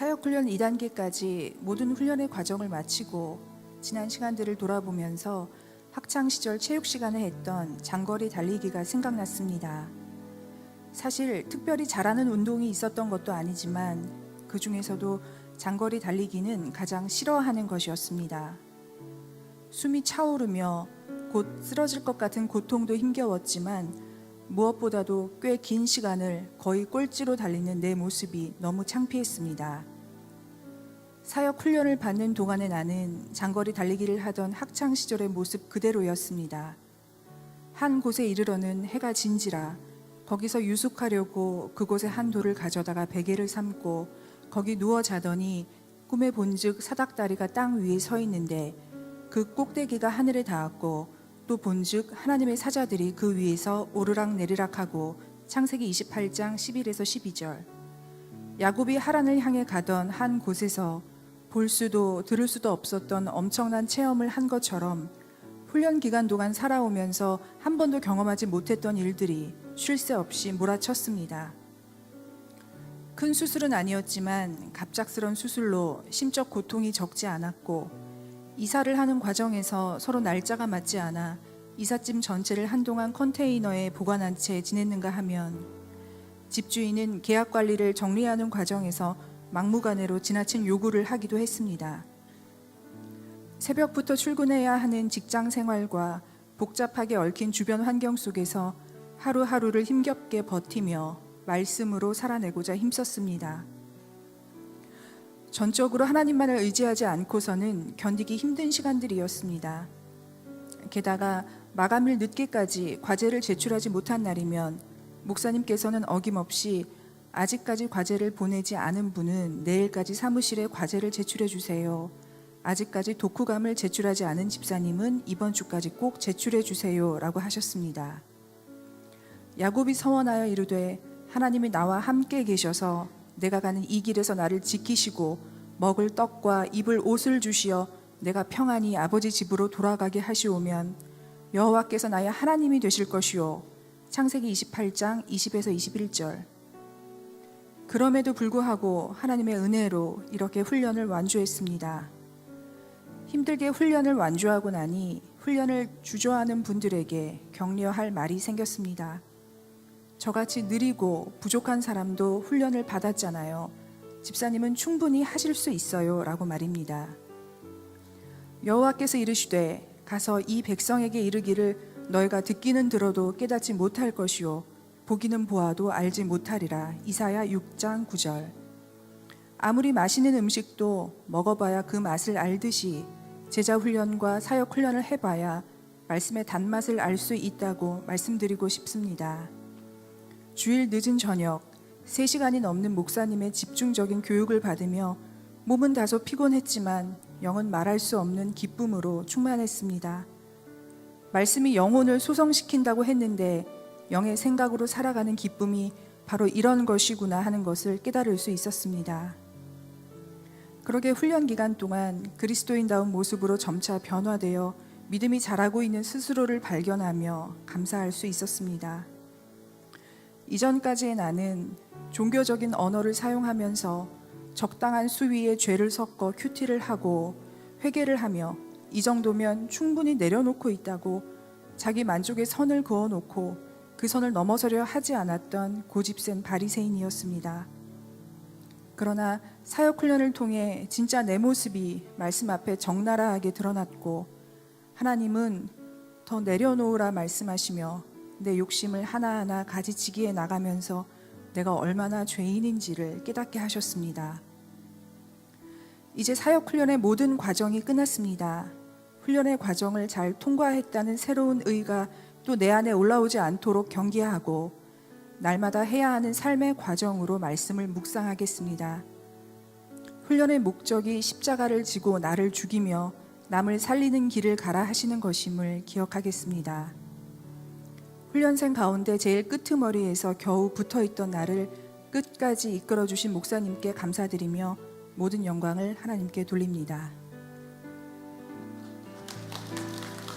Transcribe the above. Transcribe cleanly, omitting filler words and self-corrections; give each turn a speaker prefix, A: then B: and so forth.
A: 사역훈련 2단계까지 모든 훈련의 과정을 마치고 지난 시간들을 돌아보면서 학창시절 체육시간에 했던 장거리 달리기가 생각났습니다. 사실 특별히 잘하는 운동이 있었던 것도 아니지만 그 중에서도 장거리 달리기는 가장 싫어하는 것이었습니다. 숨이 차오르며 곧 쓰러질 것 같은 고통도 힘겨웠지만 무엇보다도 꽤 긴 시간을 거의 꼴찌로 달리는 내 모습이 너무 창피했습니다. 사역 훈련을 받는 동안에 나는 장거리 달리기를 하던 학창 시절의 모습 그대로였습니다. 한 곳에 이르러는 해가 진지라 거기서 유숙하려고 그곳에 한 돌을 가져다가 베개를 삼고 거기 누워 자더니 꿈에 본즉 사닥다리가 땅 위에 서 있는데 그 꼭대기가 하늘에 닿았고 또 본즉 하나님의 사자들이 그 위에서 오르락 내리락하고 창세기 28장 11에서 12절. 야곱이 하란을 향해 가던 한 곳에서 볼 수도 들을 수도 없었던 엄청난 체험을 한 것처럼 훈련 기간 동안 살아오면서 한 번도 경험하지 못했던 일들이 쉴 새 없이 몰아쳤습니다. 큰 수술은 아니었지만 갑작스런 수술로 심적 고통이 적지 않았고 이사를 하는 과정에서 서로 날짜가 맞지 않아 이삿짐 전체를 한동안 컨테이너에 보관한 채 지냈는가 하면 집주인은 계약 관리를 정리하는 과정에서 막무가내로 지나친 요구를 하기도 했습니다. 새벽부터 출근해야 하는 직장 생활과 복잡하게 얽힌 주변 환경 속에서 하루하루를 힘겹게 버티며 말씀으로 살아내고자 힘썼습니다. 전적으로 하나님만을 의지하지 않고서는 견디기 힘든 시간들이었습니다. 게다가 마감일 늦게까지 과제를 제출하지 못한 날이면 목사님께서는 어김없이 아직까지 과제를 보내지 않은 분은 내일까지 사무실에 과제를 제출해 주세요. 아직까지 독후감을 제출하지 않은 집사님은 이번 주까지 꼭 제출해 주세요 라고 하셨습니다. 야곱이 서원하여 이르되 하나님이 나와 함께 계셔서 내가 가는 이 길에서 나를 지키시고 먹을 떡과 입을 옷을 주시어 내가 평안히 아버지 집으로 돌아가게 하시오면 여호와께서 나의 하나님이 되실 것이요. 창세기 28장 20에서 21절. 그럼에도 불구하고 하나님의 은혜로 이렇게 훈련을 완주했습니다. 힘들게 훈련을 완주하고 나니 훈련을 주저하는 분들에게 격려할 말이 생겼습니다. 저같이 느리고 부족한 사람도 훈련을 받았잖아요. 집사님은 충분히 하실 수 있어요 라고 말입니다. 여호와께서 이르시되 가서 이 백성에게 이르기를 너희가 듣기는 들어도 깨닫지 못할 것이요 보기는 보아도 알지 못하리라. 이사야 6장 9절. 아무리 맛있는 음식도 먹어봐야 그 맛을 알듯이 제자 훈련과 사역 훈련을 해봐야 말씀의 단맛을 알 수 있다고 말씀드리고 싶습니다. 주일 늦은 저녁 3시간이 넘는 목사님의 집중적인 교육을 받으며 몸은 다소 피곤했지만 영은 말할 수 없는 기쁨으로 충만했습니다. 말씀이 영혼을 소성시킨다고 했는데 영의 생각으로 살아가는 기쁨이 바로 이런 것이구나 하는 것을 깨달을 수 있었습니다. 그러게 훈련 기간 동안 그리스도인다운 모습으로 점차 변화되어 믿음이 자라고 있는 스스로를 발견하며 감사할 수 있었습니다. 이전까지의 나는 종교적인 언어를 사용하면서 적당한 수위에 죄를 섞어 큐티를 하고 회개를 하며 이 정도면 충분히 내려놓고 있다고 자기 만족의 선을 그어놓고 그 선을 넘어서려 하지 않았던 고집센 바리새인이었습니다. 그러나 사역 훈련을 통해 진짜 내 모습이 말씀 앞에 적나라하게 드러났고 하나님은 더 내려놓으라 말씀하시며 내 욕심을 하나하나 가지치기에 나가면서 내가 얼마나 죄인인지를 깨닫게 하셨습니다. 이제 사역 훈련의 모든 과정이 끝났습니다. 훈련의 과정을 잘 통과했다는 새로운 의가 또 내 안에 올라오지 않도록 경계하고 날마다 해야 하는 삶의 과정으로 말씀을 묵상하겠습니다. 훈련의 목적이 십자가를 지고 나를 죽이며 남을 살리는 길을 가라 하시는 것임을 기억하겠습니다. 훈련생 가운데 제일 끄트머리에서 겨우 붙어있던 나를 끝까지 이끌어주신 목사님께 감사드리며 모든 영광을 하나님께 돌립니다.